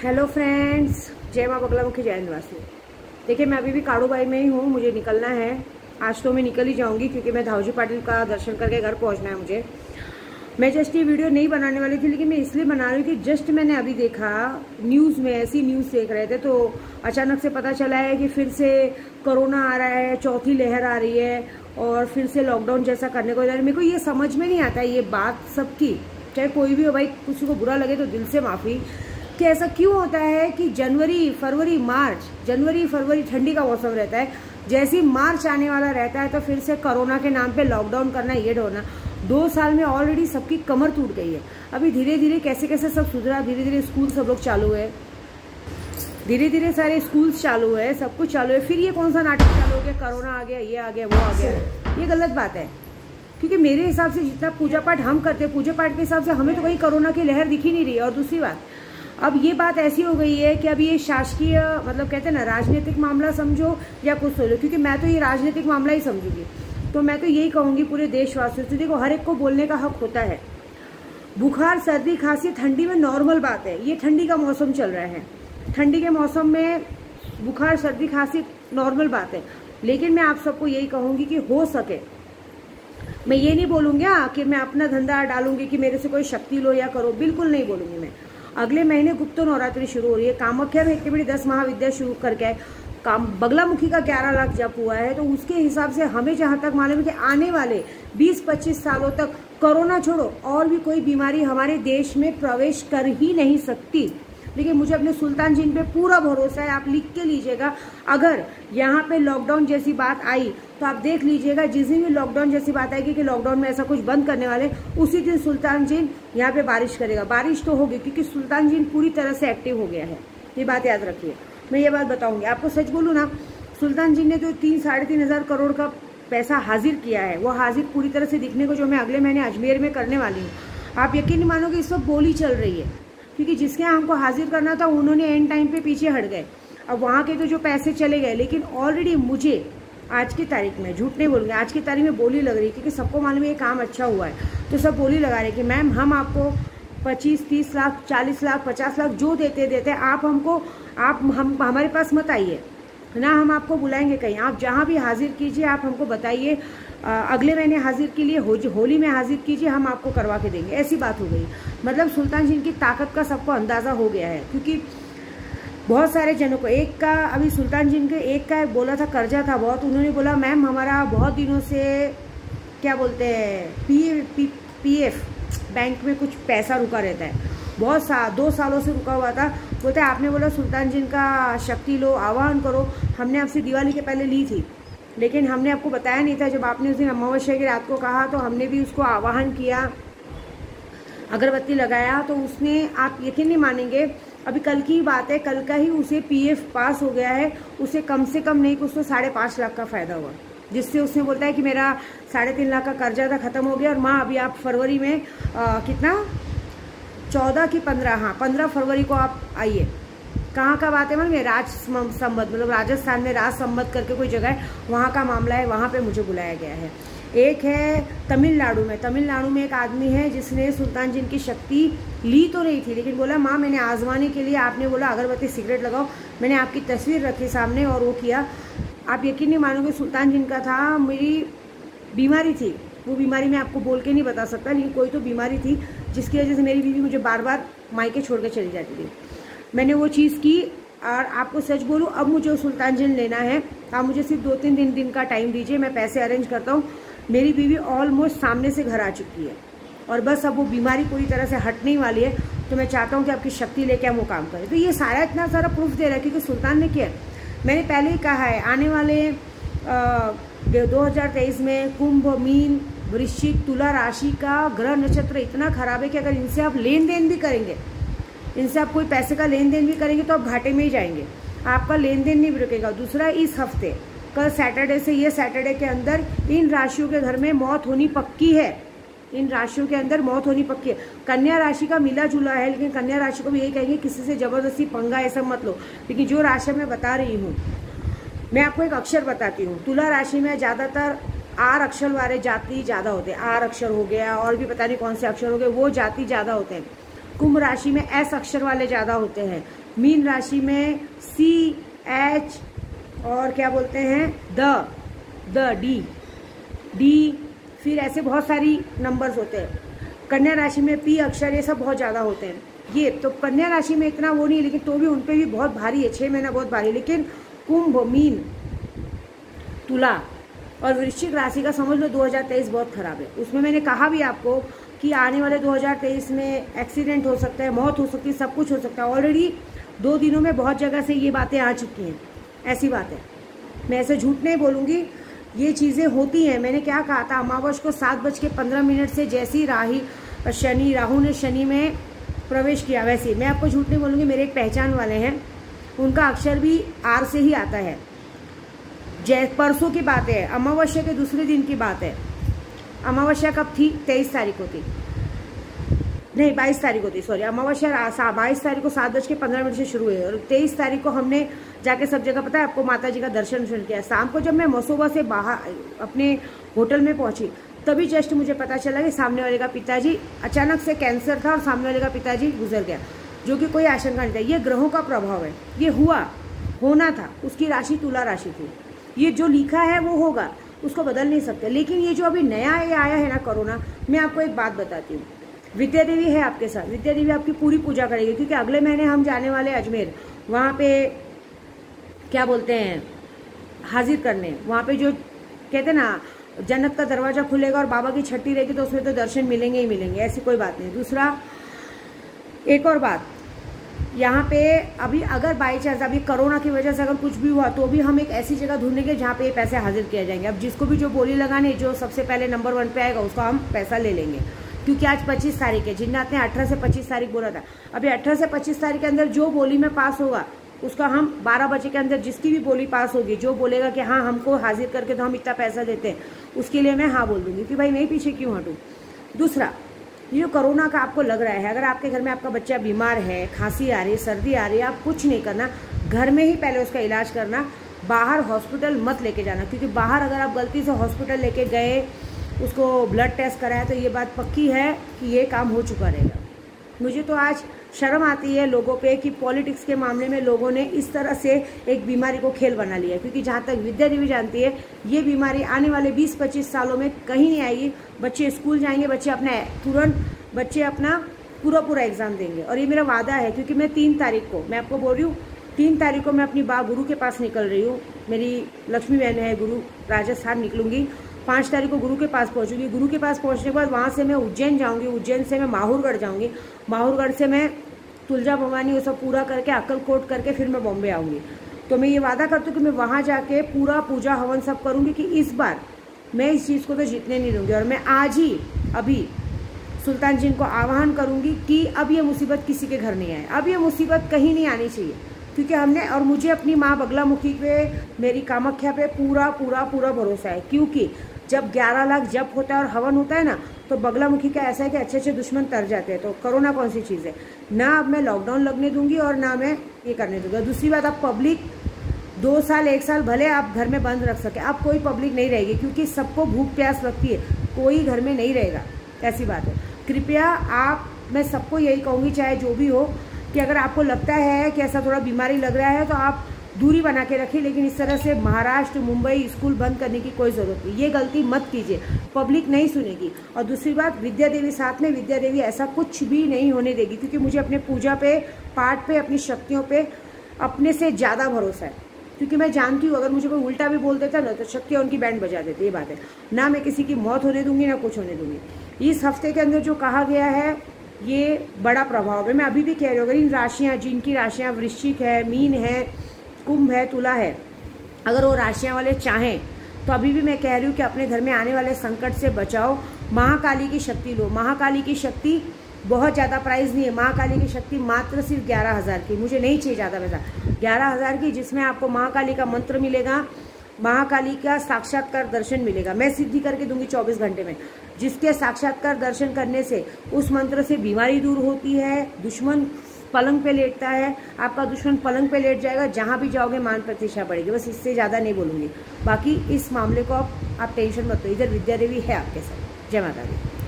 Hello friends, जय माँ बगलामुखी जय निवासी। देखिए, मैं अभी भी काड़ूबाई में ही हूँ। मुझे निकलना है। आज तो मैं निकल ही जाऊँगी क्योंकि मैं धावजी पाटिल का दर्शन करके घर पहुँचना है मुझे। मैं जस्ट ये वीडियो नहीं बनाने वाली थी, लेकिन मैं इसलिए बना रही हूँ कि जस्ट मैंने अभी देखा न्यूज़ में, ऐसी न्यूज़ देख रहे थे तो अचानक से पता चला है कि फिर से कोरोना आ रहा है, चौथी लहर आ रही है और फिर से लॉकडाउन जैसा करने को। मेरे को ये समझ में नहीं आता ये बात सबकी, चाहे कोई भी हो भाई, किसी को बुरा लगे तो दिल से माफ़ी, कि ऐसा क्यों होता है कि जनवरी फरवरी ठंडी का मौसम रहता है, जैसे ही मार्च आने वाला रहता है तो फिर से कोरोना के नाम पे लॉकडाउन करना, ये ढोना। 2 साल में ऑलरेडी सबकी कमर टूट गई है। अभी धीरे धीरे कैसे कैसे सब सुधरा, धीरे धीरे स्कूल सब लोग चालू है, धीरे धीरे सारे स्कूल्स चालू है, सब कुछ चालू है। फिर ये कौन सा नाटक चालू हो गया, कोरोना आ गया, ये आ गया, वो आ गया। ये गलत बात है, क्योंकि मेरे हिसाब से जितना पूजा पाठ हम करते हैं, पूजा पाठ के हिसाब से हमें तो कहीं कोरोना की लहर दिखी नहीं रही है। और दूसरी बात, अब ये बात ऐसी हो गई है कि अब ये शासकीय, मतलब कहते हैं ना, राजनीतिक मामला समझो या कुछ सोचो, क्योंकि मैं तो ये राजनीतिक मामला ही समझूंगी। तो मैं तो यही कहूंगी पूरे देशवासियों से, देखो हर एक को बोलने का हक होता है। बुखार, सर्दी, खांसी ठंडी में नॉर्मल बात है। ये ठंडी का मौसम चल रहा है, ठंडी के मौसम में बुखार, सर्दी, खांसी नॉर्मल बात है। लेकिन मैं आप सबको यही कहूंगी कि हो सके, मैं ये नहीं बोलूंगी कि मैं अपना धंधा डालूंगी कि मेरे से कोई शक्ति लो या करो, बिल्कुल नहीं बोलूंगी मैं। अगले महीने गुप्त नवरात्रि शुरू हो रही है। कामाख्या में इतनी बड़ी 10 महाविद्या शुरू करके बगलामुखी का 11 लाख जप हुआ है, तो उसके हिसाब से हमें जहां तक मालूम है कि आने वाले 20-25 सालों तक कोरोना छोड़ो और भी कोई बीमारी हमारे देश में प्रवेश कर ही नहीं सकती। लेकिन मुझे अपने सुल्तान जिन पे पूरा भरोसा है। आप लिख के लीजिएगा, अगर यहाँ पे लॉकडाउन जैसी बात आई तो आप देख लीजिएगा, जिस दिन भी लॉकडाउन जैसी बात आएगी कि लॉकडाउन में ऐसा कुछ बंद करने वाले, उसी दिन सुल्तान जिन यहाँ पे बारिश करेगा। बारिश तो होगी क्योंकि सुल्तान जिन पूरी तरह से एक्टिव हो गया है, ये बात याद रखिए। मैं ये बात बताऊंगी आपको, सच बोलूँ ना, सुल्तान जिन ने जो 3-3.5 हज़ार करोड़ का पैसा हाजिर किया है, वो हाजिर पूरी तरह से दिखने को जो मैं अगले महीने अजमेर में करने वाली हूँ। आप यकीन नहीं मानोगे, इस वक्त बोली चल रही है, क्योंकि जिसके यहाँ हमको हाजिर करना था उन्होंने एंड टाइम पे पीछे हट गए। अब वहाँ के तो जो पैसे चले गए, लेकिन ऑलरेडी मुझे आज की तारीख में, झूठ नहीं बोलूँगी, आज की तारीख में बोली लग रही है, क्योंकि सबको मालूम है ये काम अच्छा हुआ है, तो सब बोली लगा रहे कि मैम हम आपको 25-30 लाख, 40 लाख, 50 लाख जो देते आप हमको, आप हम हमारे पास मत आइए ना, हम आपको बुलाएंगे कहीं, आप जहाँ भी हाजिर कीजिए, आप हमको बताइए, अगले महीने हाजिर के लिए होली में हाजिर कीजिए, हम आपको करवा के देंगे। ऐसी बात हो गई। मतलब सुल्तान जिन की ताकत का सबको अंदाज़ा हो गया है, क्योंकि बहुत सारे जनों को, एक का अभी सुल्तान जिन के एक का बोला था कर्जा था बहुत, उन्होंने बोला मैम हमारा बहुत दिनों से क्या बोलते हैं PF बैंक में कुछ पैसा रुका रहता है, बहुत 2 सालों से रुका हुआ था। बोलते आपने बोला सुल्तान जिन का शक्ति लो, आवाहन करो, हमने आपसे दिवाली के पहले ली थी, लेकिन हमने आपको बताया नहीं था। जब आपने उस दिन अमावस्या की रात को कहा तो हमने भी उसको आवाहन किया, अगरबत्ती लगाया, तो उसने, आप यकीन नहीं मानेंगे, अभी कल की बात है, कल का ही उसे PF पास हो गया है। उसे कम से कम नहीं कुछ तो 5.5 लाख का फ़ायदा हुआ, जिससे उसने बोलता है कि मेरा 3.5 लाख का कर्जा था, ख़त्म हो गया। और माँ अभी आप फरवरी में कितना 14 की 15, हाँ 15 फरवरी को आप आइए। कहाँ का बात है मालूम है, राज संबत, मतलब राजस्थान में राज संबत करके कोई जगह है, वहाँ का मामला है, वहाँ पे मुझे बुलाया गया है। एक है तमिलनाडु में एक आदमी है जिसने सुल्तान जिन की शक्ति ली तो नहीं थी, लेकिन बोला माँ मैंने आजमाने के लिए, आपने बोला अगरबत्ती सिगरेट लगाओ, मैंने आपकी तस्वीर रखी सामने और वो किया। आप यकीन नहीं मानोगे, सुल्तान जिन का था, मेरी बीमारी थी, वो बीमारी मैं आपको बोल के नहीं बता सकता, लेकिन कोई तो बीमारी थी जिसकी वजह से मेरी बीवी मुझे बार बार मायके छोड़ के चली जाती थी। मैंने वो चीज़ की, और आपको सच बोलूँ, अब मुझे सुल्तान जिन लेना है, आप मुझे सिर्फ 2-3 दिन का टाइम दीजिए, मैं पैसे अरेंज करता हूँ। मेरी बीवी ऑलमोस्ट सामने से घर आ चुकी है और बस अब वो बीमारी पूरी तरह से हटने वाली है, तो मैं चाहता हूँ कि आपकी शक्ति लेके हम वो काम करें। तो ये सारा इतना सारा प्रूफ दे रहा है, क्योंकि सुल्तान ने किया। मैंने पहले ही कहा है, आने वाले 2023 में कुंभ, मीन, वृश्चिक, तुला राशि का ग्रह नक्षत्र इतना खराब है कि अगर इनसे आप लेन देन भी करेंगे, इनसे आप कोई पैसे का लेन देन भी करेंगे तो आप घाटे में ही जाएंगे, आपका लेन देन नहीं रुकेगा। दूसरा, इस हफ्ते कल सैटरडे से ये सैटरडे के अंदर इन राशियों के घर में मौत होनी पक्की है, इन राशियों के अंदर मौत होनी पक्की है। कन्या राशि का मिला जुला है, लेकिन कन्या राशि को भी यही कहेंगे किसी से जबरदस्ती पंगा ऐसा मत लो। लेकिन जो राशि मैं बता रही हूँ, मैं आपको एक अक्षर बताती हूँ। तुला राशि में ज़्यादातर आर अक्षर वाले जाति ज़्यादा होते हैं, आर अक्षर हो गया और भी पता नहीं कौन से अक्षर हो गए, वो जाति ज़्यादा होते हैं। कुंभ राशि में एस अक्षर वाले ज़्यादा होते हैं, मीन राशि में सी, एच और क्या बोलते हैं द डी, फिर ऐसे बहुत सारी नंबर्स होते हैं। कन्या राशि में पी अक्षर, ये सब बहुत ज़्यादा होते हैं। ये तो कन्या राशि में इतना वो नहीं है, लेकिन तो भी उन पे भी बहुत भारी है, 6 महीना बहुत भारी। लेकिन कुंभ, मीन, तुला और वृश्चिक राशि का समझ लो 2023 बहुत खराब है। उसमें मैंने कहा भी आपको कि आने वाले 2023 में एक्सीडेंट हो सकता है, मौत हो सकती है, सब कुछ हो सकता है। ऑलरेडी 2 दिनों में बहुत जगह से ये बातें आ चुकी हैं। ऐसी बात है, मैं ऐसे झूठ नहीं बोलूँगी, ये चीज़ें होती हैं। मैंने क्या कहा था, अमावस को 7:15 से जैसी राहु ने शनि में प्रवेश किया, वैसे मैं आपको झूठ नहीं बोलूँगी। मेरे एक पहचान वाले हैं, उनका अक्षर भी आर से ही आता है। परसों की बात है, अमावस्या के दूसरे दिन की बात है। अमावस्या कब थी? 23 तारीख को थी, नहीं 22 तारीख को थी, सॉरी। अमावस्या 22 तारीख को 7:15 से शुरू हुई और 23 तारीख को हमने जाके सब जगह, पता है आपको, माता जी का दर्शन किया। शाम को जब मैं मसोबा से बाहर अपने होटल में पहुंची, तभी जस्ट मुझे पता चला कि सामने वाले का पिताजी, अचानक से कैंसर था और सामने वाले का पिताजी गुजर गया, जो कि कोई आशंका नहीं था। ये ग्रहों का प्रभाव है, ये होना था। उसकी राशि तुला राशि थी। ये जो लिखा है वो होगा, उसको बदल नहीं सकते। लेकिन ये जो अभी नया ये आया है ना कोरोना, मैं आपको एक बात बताती हूँ। विद्या देवी है आपके साथ, विद्या देवी आपकी पूरी पूजा करेगी, क्योंकि अगले महीने हम जाने वाले अजमेर, वहाँ पे क्या बोलते हैं, हाजिर करने। वहाँ पे जो कहते हैं ना, जन्नत का दरवाजा खुलेगा और बाबा की छठी रहेगी, तो उसमें तो दर्शन मिलेंगे ही मिलेंगे, ऐसी कोई बात नहीं। दूसरा, एक और बात, यहाँ पे अभी अगर बाई चांस अभी कोरोना की वजह से अगर कुछ भी हुआ, तो भी हम एक ऐसी जगह ढूंढेंगे जहाँ पे ये पैसे हाजिर किए जाएंगे। अब जिसको भी जो बोली लगाने, जो सबसे पहले नंबर 1 पे आएगा, उसका हम पैसा ले लेंगे। क्योंकि आज 25 तारीख है, जिन्नाथ ने 18 से 25 तारीख बोला था। अभी 18 से 25 तारीख के अंदर जो बोली में पास होगा, उसका हम 12 बजे के अंदर जिसकी भी बोली पास होगी, जो बोलेगा कि हाँ हमको हाजिर करके तो हम इतना पैसा देते हैं, उसके लिए मैं हाँ बोल दूंगी कि भाई मैं पीछे क्यों हटूँ। दूसरा, ये जो कोरोना का आपको लग रहा है, अगर आपके घर में आपका बच्चा बीमार है, खांसी आ रही है, सर्दी आ रही है, आप कुछ नहीं करना, घर में ही पहले उसका इलाज करना। बाहर हॉस्पिटल मत लेके जाना, क्योंकि बाहर अगर आप गलती से हॉस्पिटल लेके गए, उसको ब्लड टेस्ट कराया, तो ये बात पक्की है कि ये काम हो चुका रहेगा। मुझे तो आज शर्म आती है लोगों पे कि पॉलिटिक्स के मामले में लोगों ने इस तरह से एक बीमारी को खेल बना लिया, क्योंकि जहाँ तक विद्या देवी जानती है, ये बीमारी आने वाले 20-25 सालों में कहीं नहीं आएगी। बच्चे स्कूल जाएंगे, बच्चे अपना पूरा एग्जाम देंगे। और ये मेरा वादा है, क्योंकि मैं 3 तारीख को, मैं आपको बोल रही हूँ, 3 तारीख को मैं अपनी गुरु के पास निकल रही हूँ। मेरी लक्ष्मी बहन है गुरु, राजस्थान निकलूंगी। 5 तारीख को गुरु के पास पहुँचूंगी। गुरु के पास पहुँचने के बाद वहाँ से मैं उज्जैन जाऊँगी, उज्जैन से मैं माहौरगढ़ जाऊँगी, माहौरगढ़ से मैं तुलजा भवानी वो सब पूरा करके, अक्कलकोट करके फिर मैं बॉम्बे आऊँगी। तो मैं ये वादा करती हूँ कि मैं वहाँ जाके पूरा पूजा हवन सब करूँगी, कि इस बार मैं इस चीज़ को तो जीतने नहीं दूँगी। और मैं आज ही अभी सुल्तान जी को आह्वान करूँगी कि अब ये मुसीबत किसी के घर नहीं आए, अब ये मुसीबत कहीं नहीं आनी चाहिए। क्योंकि हमने, और मुझे अपनी माँ बगलामुखी पे, मेरी कामाख्या पे पूरा भरोसा है। क्योंकि जब 11 लाख जप होता है और हवन होता है ना, तो बगलामुखी का ऐसा है कि अच्छे दुश्मन तर जाते हैं। तो कोरोना कौन सी चीज़ है ना, अब मैं लॉकडाउन लगने दूंगी और ना मैं ये करने दूंगा। दूसरी बात, अब पब्लिक 2 साल 1 साल भले आप घर में बंद रख सके, अब कोई पब्लिक नहीं रहेगी, क्योंकि सबको भूख प्यास लगती है, कोई घर में नहीं रहेगा, ऐसी बात है। कृपया आप, मैं सबको यही कहूँगी, चाहे जो भी हो, कि अगर आपको लगता है कि ऐसा थोड़ा बीमारी लग रहा है, तो आप दूरी बना के रखिए। लेकिन इस तरह से महाराष्ट्र, मुंबई स्कूल बंद करने की कोई ज़रूरत नहीं, ये गलती मत कीजिए, पब्लिक नहीं सुनेगी। और दूसरी बात, विद्या देवी साथ में, विद्या देवी ऐसा कुछ भी नहीं होने देगी, क्योंकि मुझे अपने पूजा पे, पाठ पे, अपनी शक्तियों पे अपने से ज़्यादा भरोसा है। क्योंकि मैं जानती हूँ, अगर मुझे कोई उल्टा भी बोल देता ना, तो शक्तियाँ उनकी बैंड बजा देती, ये बात है ना। मैं किसी की मौत होने दूंगी ना कुछ होने दूंगी। इस हफ्ते के अंदर जो कहा गया है, ये बड़ा प्रभाव है। मैं अभी भी कह रही हूँ, अगर इन राशियाँ, जिनकी राशियाँ वृश्चिक है, मीन है, कुंभ है, तुला है, अगर वो राशियाँ वाले चाहें, तो अभी भी मैं कह रही हूँ कि अपने घर में आने वाले संकट से बचाओ। महाकाली की शक्ति लो। महाकाली की शक्ति बहुत ज़्यादा प्राइस नहीं है, महाकाली की शक्ति मात्र सिर्फ 11,000 की, मुझे नहीं चाहिए ज़्यादा पैसा, 11,000 की, जिसमें आपको महाकाली का मंत्र मिलेगा, महाकाली का साक्षात्कार दर्शन मिलेगा। मैं सिद्धि करके दूंगी 24 घंटे में, जिसके साक्षात्कार दर्शन करने से, उस मंत्र से बीमारी दूर होती है, दुश्मन पलंग पे लेटता है, आपका दुश्मन पलंग पे लेट जाएगा, जहाँ भी जाओगे मान प्रतिष्ठा बढ़ेगी। बस इससे ज़्यादा नहीं बोलूँगी। बाकी इस मामले को आप टेंशन मत लो, इधर विद्या देवी है आपके साथ। जय माता दी।